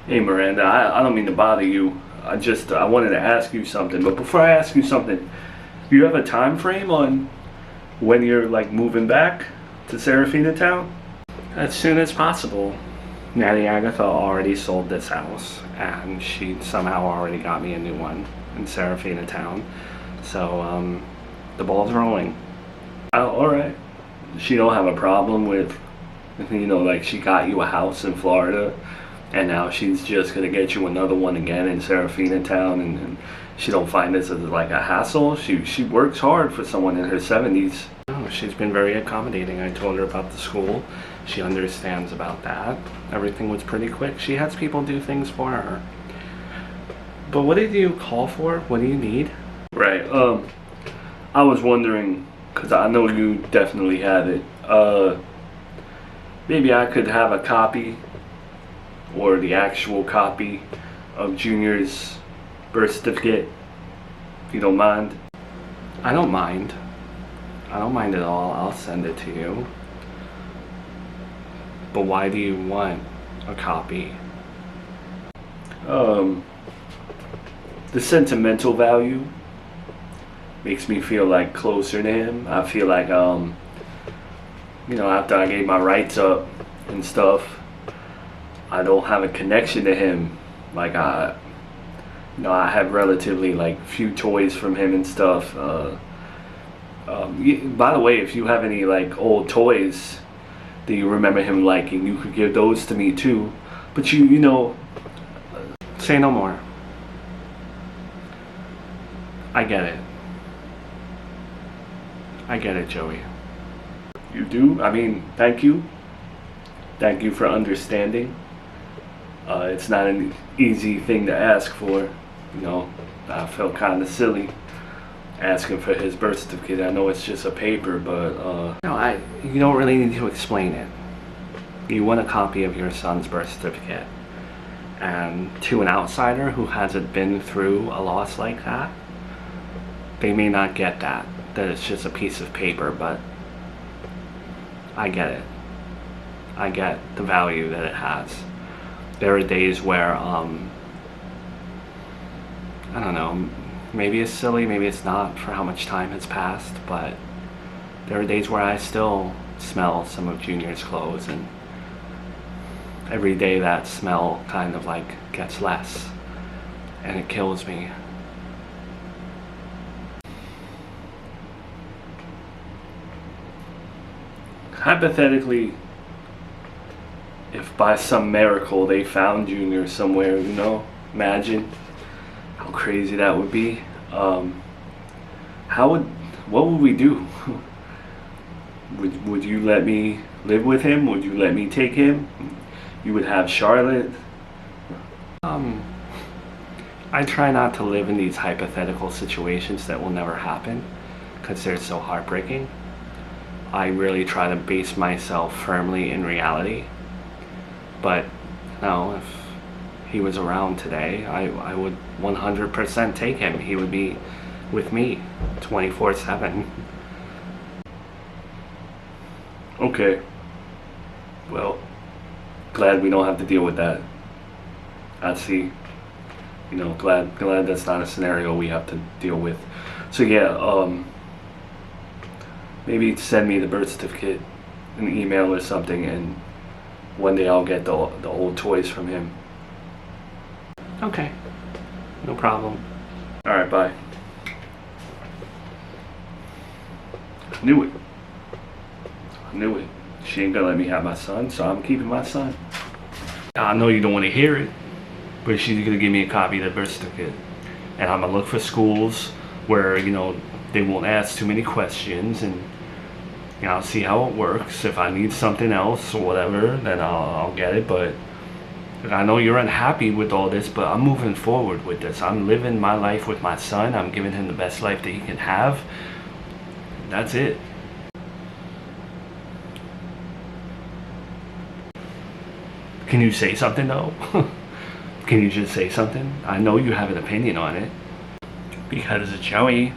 Hey Miranda, I don't mean to bother you. I wanted to ask you something, but before I ask you something, do you have a time frame on when you're like moving back to Seraphina town? As soon as possible. Natty Agatha already sold this house, and she somehow already got me a new one in Seraphina town. So, the ball's rolling. Oh, all right. She don't have a problem with, like she got you a house in Florida, and now she's just gonna get you another one again in Seraphina town, and she don't find this as like a hassle. She works hard for someone in her 70s. Oh, she's been very accommodating. I told her about the school. She understands about that. Everything was pretty quick. She has people do things for her. But what did you call for? What do you need? Right. I was wondering, because I know you definitely have it. Maybe I could have a copy, or the actual copy of Junior's birth certificate, if you don't mind. I don't mind. I don't mind at all. I'll send it to you. But why do you want a copy? The sentimental value makes me feel like closer to him. I feel like, after I gave my rights up and stuff, I don't have a connection to him. Like I have relatively like few toys from him and stuff. By the way, if you have any like old toys that you remember him liking, you could give those to me too. But say no more. I get it. I get it, Joey. You do? I mean, thank you. Thank you for understanding. It's not an easy thing to ask for. I felt kind of silly asking for his birth certificate. I know it's just a paper, but No, you don't really need to explain it. You want a copy of your son's birth certificate. And to an outsider who hasn't been through a loss like that, they may not get that it's just a piece of paper, but I get it. I get the value that it has. There are days where, I don't know, maybe it's silly, maybe it's not for how much time has passed, but there are days where I still smell some of Junior's clothes, and every day that smell kind of like gets less, and it kills me. Hypothetically, if by some miracle they found Junior somewhere, imagine how crazy that would be. What would we do? Would you let me live with him? Would you let me take him? You would have Charlotte? I try not to live in these hypothetical situations that will never happen because they're so heartbreaking. I really try to base myself firmly in reality. But if he was around today, I would 100% take him. He would be with me 24/7. Okay. Well, glad we don't have to deal with that. I see. Glad that's not a scenario we have to deal with. So yeah, maybe send me the birth certificate, an email or something, and one day I'll get the old toys from him. Okay. No problem. Alright, bye. I knew it. She ain't gonna let me have my son, so I'm keeping my son. I know you don't want to hear it, but she's gonna give me a copy of the birth certificate. And I'm gonna look for schools where, they won't ask too many questions, and I'll see how it works. If I need something else or whatever, then I'll get it. But I know you're unhappy with all this, but I'm moving forward with this. I'm living my life with my son. I'm giving him the best life that he can have. That's it. Can you say something though? Can you just say something? I know you have an opinion on it. Because Joey,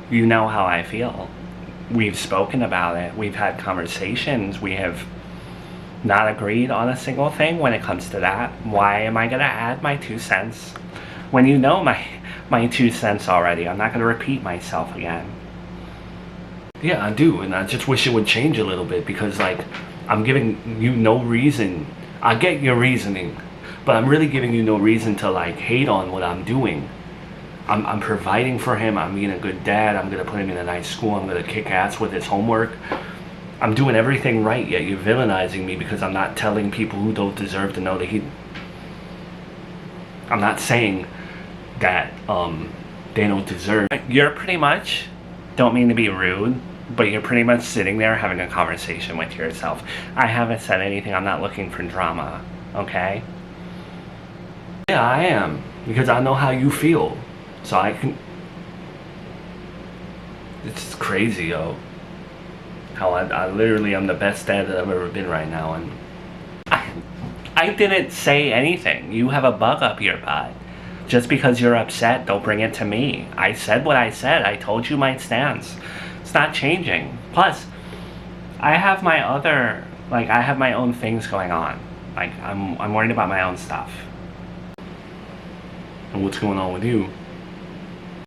you know how I feel. We've spoken about it. We've had conversations. We have not agreed on a single thing when it comes to that. Why am I gonna add my 2 cents when you know my 2 cents already? I'm not gonna repeat myself again. Yeah, I do, and I just wish it would change a little bit, because like I'm giving you no reason. I get your reasoning, but I'm really giving you no reason to like hate on what I'm doing. I'm providing for him. I'm being a good dad. I'm gonna put him in a nice school. I'm gonna kick ass with his homework. I'm doing everything right, yet you're villainizing me because I'm not telling people who don't deserve to know that I'm not saying that they don't deserve. You're pretty much, don't mean to be rude, but you're pretty much sitting there having a conversation with yourself. I haven't said anything. I'm not looking for drama, okay? Yeah, I am, because I know how you feel. So I can... It's crazy, yo. How I literally am the best dad that I've ever been right now, and... I didn't say anything. You have a bug up your butt. Just because you're upset, don't bring it to me. I said what I said. I told you my stance. It's not changing. Plus, I have my own things going on. Like, I'm worried about my own stuff. And what's going on with you?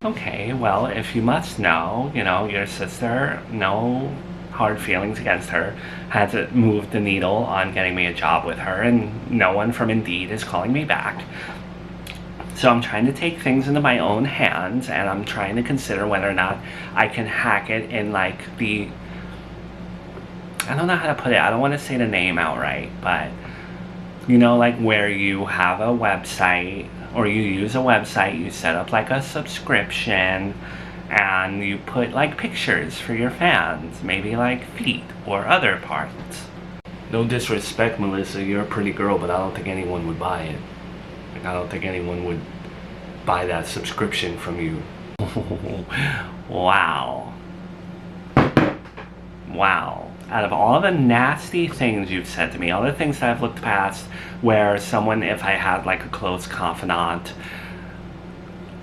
Okay, well, if you must know, your sister, no hard feelings against her, had to move the needle on getting me a job with her, and no one from Indeed is calling me back. So I'm trying to take things into my own hands, and I'm trying to consider whether or not I can hack it in like I don't know how to put it. I don't want to say the name outright, but like where you have a website, or you use a website, you set up like a subscription, and you put like pictures for your fans, maybe like feet or other parts. No disrespect, Melissa, you're a pretty girl, but I don't think anyone would buy it. Like, I don't think anyone would buy that subscription from you. Wow. Out of all the nasty things you've said to me, all the things that I've looked past, where someone, if I had like a close confidant,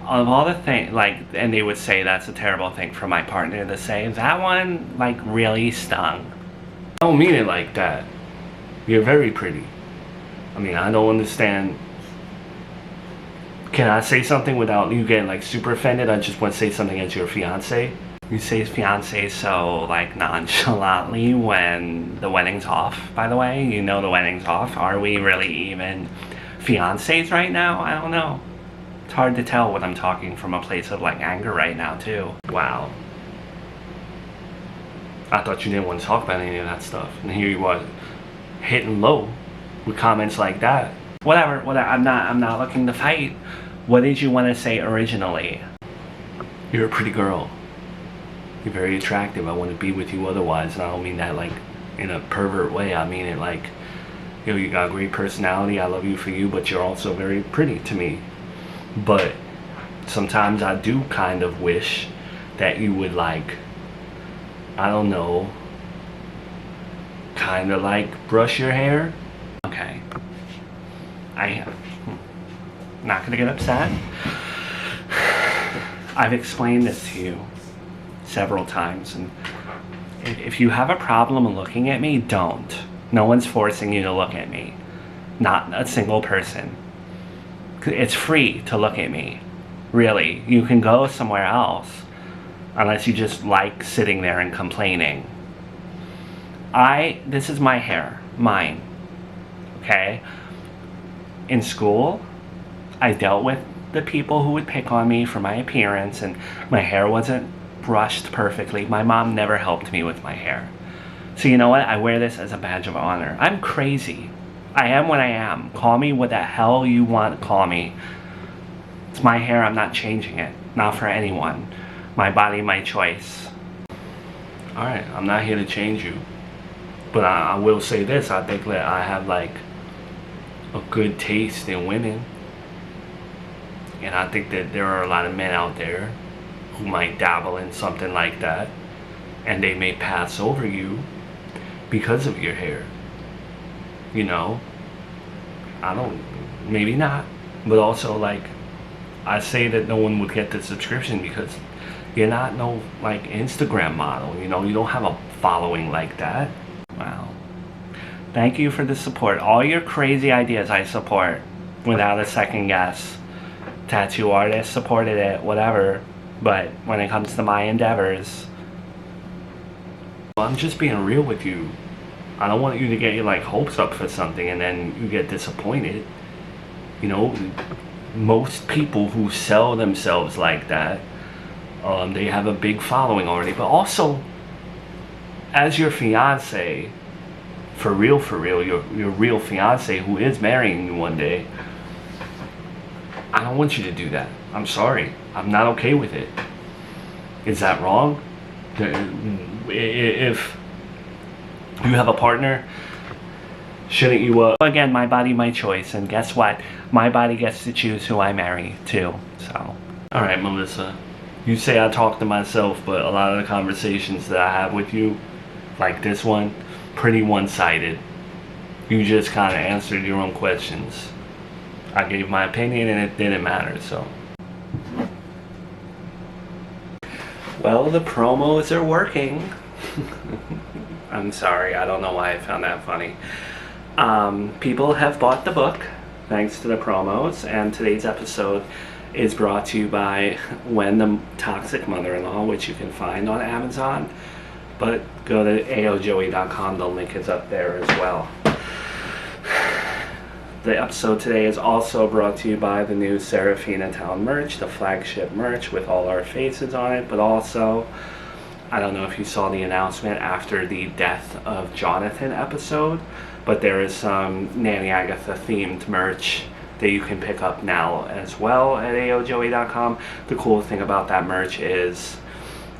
of all the things, like, and they would say that's a terrible thing for my partner to say, that one like really stung. I don't mean it like that. You're very pretty. I mean, I don't understand. Can I say something without you getting like super offended? I just want to say something as your fiance. You say fiance so like nonchalantly when the wedding's off, by the way. You know the wedding's off. Are we really even fiancés right now? I don't know. It's hard to tell when I'm talking from a place of like anger right now too. Wow. I thought you didn't want to talk about any of that stuff. And here you are hitting low with comments like that. Whatever. I'm not looking to fight. What did you want to say originally? You're a pretty girl. You're very attractive. I want to be with you otherwise. And I don't mean that like in a pervert way. I mean it like, you got a great personality. I love you for you, but you're also very pretty to me. But sometimes I do kind of wish that you would like, I don't know, kind of like brush your hair. Okay. I'm not gonna get upset. I've explained this to you several times, and if you have a problem looking at me, don't. No one's forcing you to look at me. Not a single person. It's free to look at me. Really. You can go somewhere else, unless you just like sitting there and complaining. This is my hair. Mine. Okay? In school, I dealt with the people who would pick on me for my appearance, and my hair wasn't brushed perfectly. My mom never helped me with my hair. So you know what? I wear this as a badge of honor. I'm crazy. I am what I am. Call me what the hell you want to call me. It's my hair. I'm not changing it. Not for anyone. My body, my choice. Alright, I'm not here to change you. But I will say this. I think that I have like a good taste in women. And I think that there are a lot of men out there who might dabble in something like that, and they may pass over you because of your hair. Maybe not, but also like, I say that no one would get the subscription because you're not no like Instagram model, you don't have a following like that. Wow. Thank you for the support. All your crazy ideas I support without a second guess. Tattoo artist supported it, whatever. But when it comes to my endeavors, I'm just being real with you. I don't want you to get your like hopes up for something and then you get disappointed. You know, most people who sell themselves like that, they have a big following already. But also, as your fiance, for real, your real fiance who is marrying you one day, I don't want you to do that. I'm sorry. I'm not okay with it. Is that wrong? If you have a partner, shouldn't you, again, my body, my choice, and guess what? My body gets to choose who I marry, too, so. Alright, Melissa, you say I talk to myself, but a lot of the conversations that I have with you, like this one, pretty one-sided. You just kind of answered your own questions. I gave my opinion and it didn't matter, so. Well, the promos are working. I'm sorry, I don't know why I found that funny. People have bought the book thanks to the promos, and today's episode is brought to you by When the Toxic Mother-in-Law, which you can find on Amazon, but go to aojoey.com, the link is up there as well. The episode today is also brought to you by the new Seraphina Town merch, the flagship merch with all our faces on it, but also, I don't know if you saw the announcement after the Death of Jonathan episode, but there is some Nanny Agatha themed merch that you can pick up now as well at aojoey.com. The cool thing about that merch is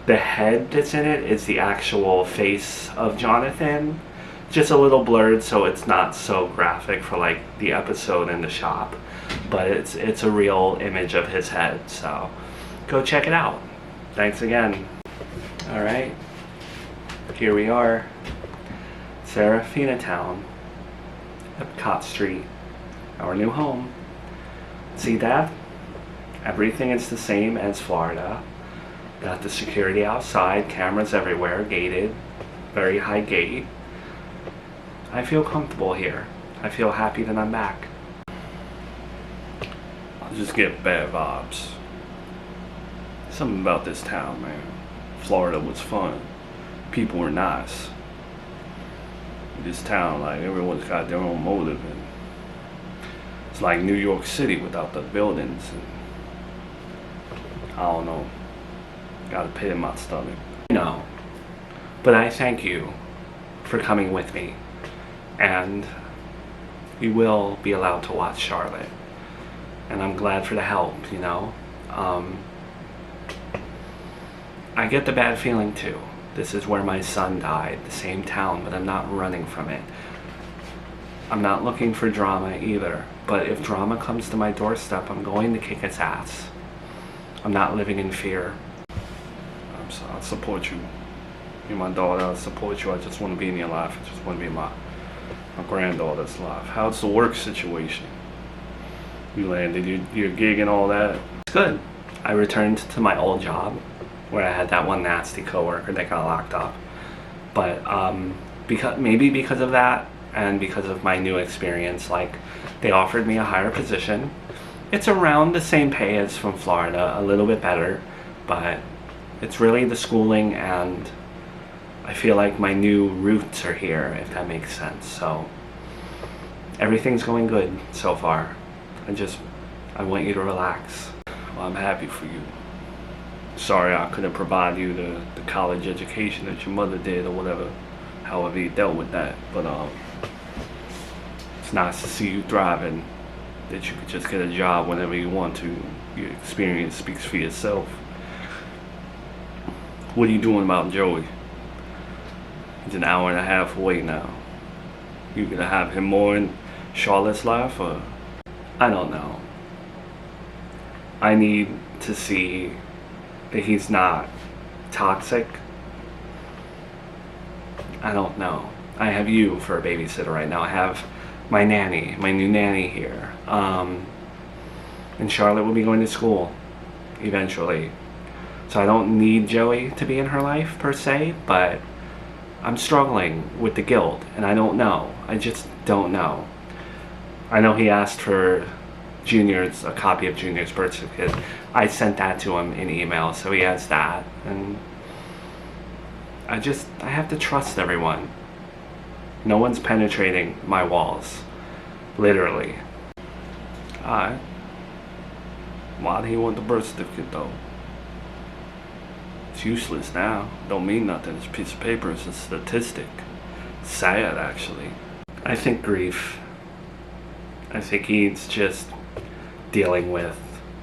the head that's in it is the actual face of Jonathan, just a little blurred so it's not so graphic for like the episode in the shop, but it's a real image of his head, so go check it out. Thanks again. All right, here we are, Seraphina Town, Epcot Street, our new home. See that? Everything is the same as Florida. Got the security outside, cameras everywhere, gated, very high gate. I feel comfortable here. I feel happy that I'm back. I just get bad vibes. Something about this town, man. Florida was fun. People were nice. This town, like, everyone's got their own motive, and it's like New York City without the buildings, and I don't know. Got a pit in my stomach. No, but I thank you for coming with me, and you will be allowed to watch Charlotte, and I'm glad for the help, you know. I get the bad feeling too. This is where my son died, the same town, but I'm not running from it. I'm not looking for drama either, but if drama comes to my doorstep, I'm going to kick its ass. I'm not living in fear. I'll support you. You're my daughter, I'll support you. I just want to be in your life. I just want to be in my granddaughter's life. How's the work situation? You landed your gig and all that? It's good. I returned to my old job where I had that one nasty coworker that got locked up. But because of that and because of my new experience, like, they offered me a higher position. It's around the same pay as from Florida, a little bit better, but it's really the schooling, and I feel like my new roots are here, if that makes sense. So everything's going good so far. I want you to relax. Well, I'm happy for you. Sorry I couldn't provide you the college education that your mother did, or whatever, however you dealt with that, but it's nice to see you thriving, that you could just get a job whenever you want to. Your experience speaks for yourself. What are you doing about Joey? He's an hour and a half away now. You gonna have him more in Charlotte's life, or? I don't know. I need to see that he's not toxic. I don't know. I have you for a babysitter right now. I have my nanny, my new nanny here. And Charlotte will be going to school eventually. So I don't need Joey to be in her life per se, but I'm struggling with the guilt, and I don't know. I just don't know. I know he asked for a copy of Junior's birth certificate. I sent that to him in email, so he has that. And I have to trust everyone. No one's penetrating my walls. Literally. Why do you want the birth certificate though? It's useless now. Don't mean nothing. It's a piece of paper. It's a statistic. Sad, actually. I think grief. I think he's just dealing with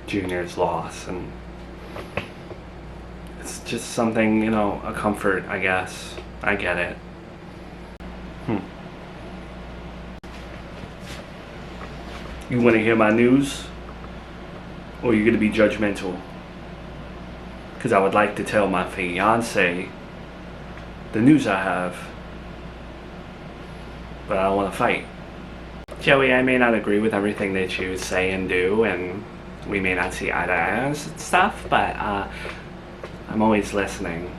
Junior's loss, and it's just something, a comfort, I guess. I get it. You want to hear my news? Or are you going to be judgmental? Because I would like to tell my fiance the news I have, but I don't want to fight. Joey, I may not agree with everything that you say and do, and we may not see eye to eye on stuff, but I'm always listening.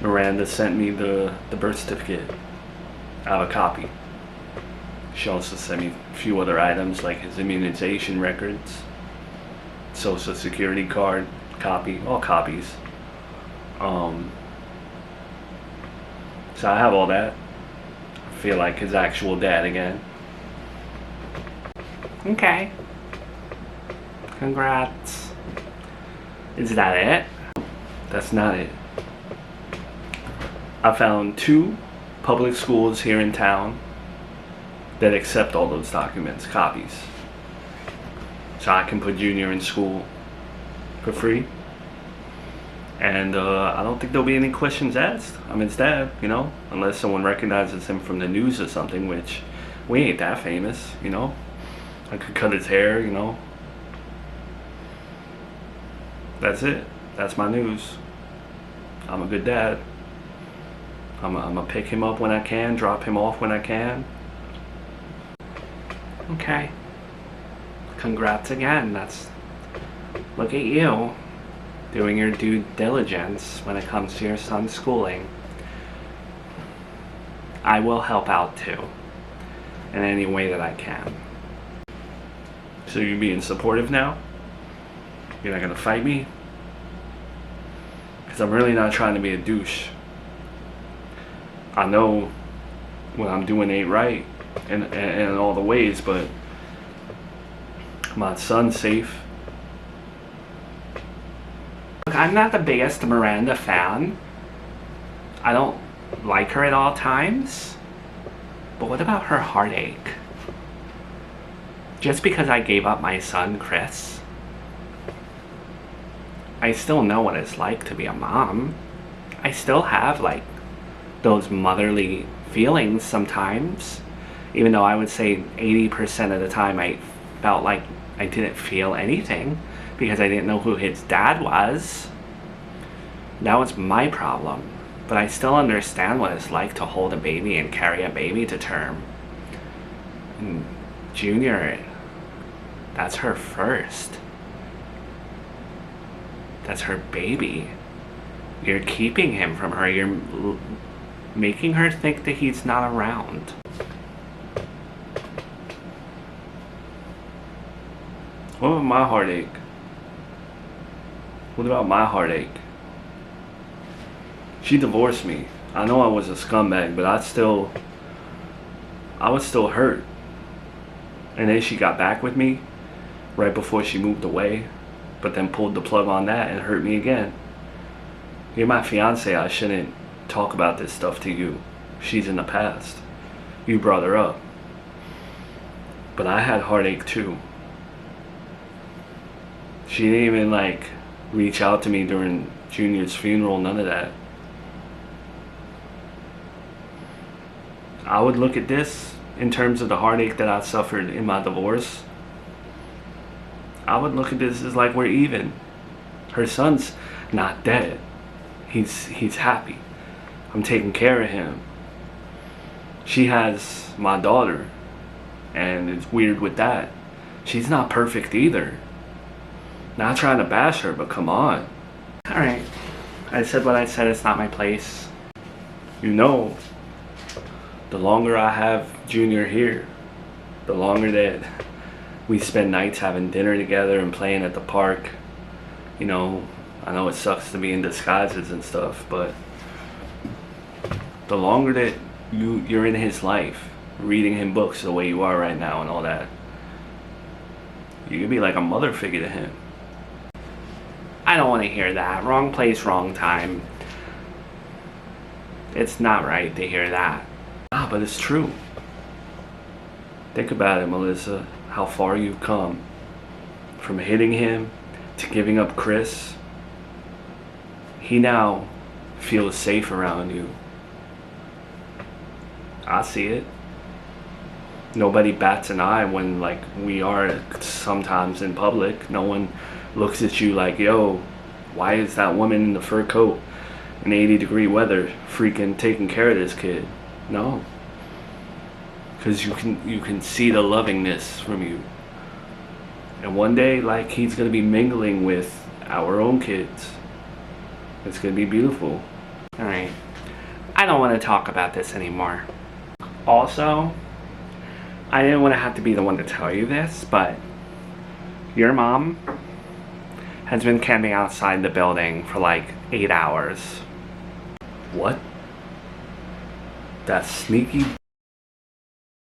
Miranda sent me the birth certificate. I have a copy. She also sent me a few other items like his immunization records, social security card, copy, all copies. So I have all that. I feel like his actual dad again. Okay. Congrats. Is that it? That's not it. I found 2 public schools here in town that accept all those documents, copies. So I can put Junior in school for free. And I don't think there'll be any questions asked. I'm his dad, unless someone recognizes him from the news or something, which we ain't that famous, I could cut his hair, That's it. That's my news. I'm a good dad. I'm gonna pick him up when I can, drop him off when I can. Okay. Congrats again. Look at you. Doing your due diligence when it comes to your son's schooling. I will help out too. In any way that I can. So you're being supportive now? You're not gonna fight me? Because I'm really not trying to be a douche. I know what I'm doing ain't right in all the ways, but my son's safe. Look, I'm not the biggest Miranda fan. I don't like her at all times. But what about her heartache? Just because I gave up my son, Chris, I still know what it's like to be a mom. I still have, those motherly feelings sometimes. Even though I would say 80% of the time I felt like I didn't feel anything because I didn't know who his dad was. That was my problem. But I still understand what it's like to hold a baby and carry a baby to term. And Junior, that's her first. That's her baby. You're keeping him from her. You're making her think that he's not around. What about my heartache? What about my heartache? She divorced me. I know I was a scumbag, but I was still hurt. And then she got back with me right before she moved away, but then pulled the plug on that and hurt me again. You're my fiance. I shouldn't talk about this stuff to you. She's in the past. You brought her up. But I had heartache too. She didn't even reach out to me during Junior's funeral, none of that. I would look at this in terms of the heartache that I suffered in my divorce. I would look at this as we're even. Her son's not dead. He's happy. I'm taking care of him. She has my daughter, and it's weird with that. She's not perfect either. Not trying to bash her, but come on. Alright. I said what I said. It's not my place. The The longer I have Junior here, the longer that we spend nights having dinner together and playing at the park. You know, I know it sucks to be in disguises and stuff, but the longer that you're in his life, reading him books the way you are right now and all that, you could be like a mother figure to him. I don't want to hear that. Wrong place, wrong time. It's not right to hear that. Ah, but it's true. Think about it, Melissa. How far you've come. From hitting him to giving up Chris. He now feels safe around you. I see it. Nobody bats an eye when, like, we are sometimes in public. No one looks at you like, yo, why is that woman in the fur coat in 80-degree weather freaking taking care of this kid? No. Because you can see the lovingness from you. And one day, like, he's going to be mingling with our own kids. It's going to be beautiful. Alright. I don't want to talk about this anymore. Also, I didn't want to have to be the one to tell you this, but your mom has been camping outside the building for like 8 hours. What? That sneaky